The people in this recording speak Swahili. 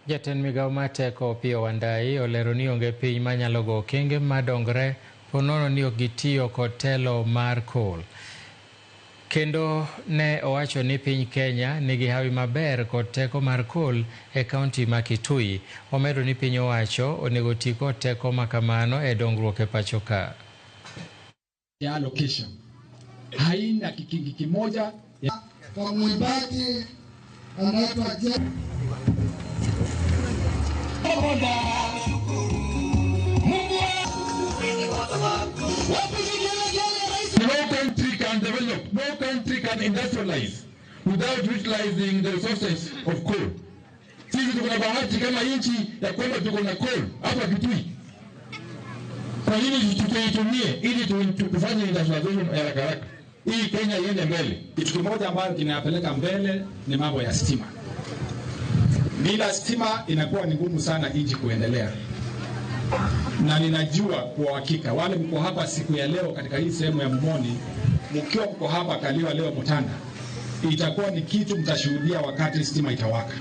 Jatend migao mateko Opiyo Wandayi olero ni onge piny manyalo go okenge madongre ponono ni ok gitiyo kod telo mar coal. Kendo ne owacho ni piny Kenya nigi hawi maber kod teko mar coal e kaunti ma Kitui. Omedo ni piny owacho onego ti kod teko makamano e dongruok e pacho ka. Ya location haina kikingi kimoja kwa mwibati anaitwa No country can develop, no country can industrialize without utilizing the resources of coal. Sisi tuko na bahati kama nchi ya kwamba tuko na coal hapa Kitui. Kwa nini tuitumie ili tufanye industrialization ya haraka? Hii Kenya iende mbele. Kitu kimoja ambacho kinapeleka mbele ni mambo ya stima. Bila stima inakuwa ni ngumu sana nchi kuendelea. Na ninajua kwa hakika wale mko hapa siku ya leo katika hii sehemu ya Mumoni, mkiwa mko hapa Kaliwa leo Mutanda, itakuwa ni kitu mtashuhudia wakati stima itawaka.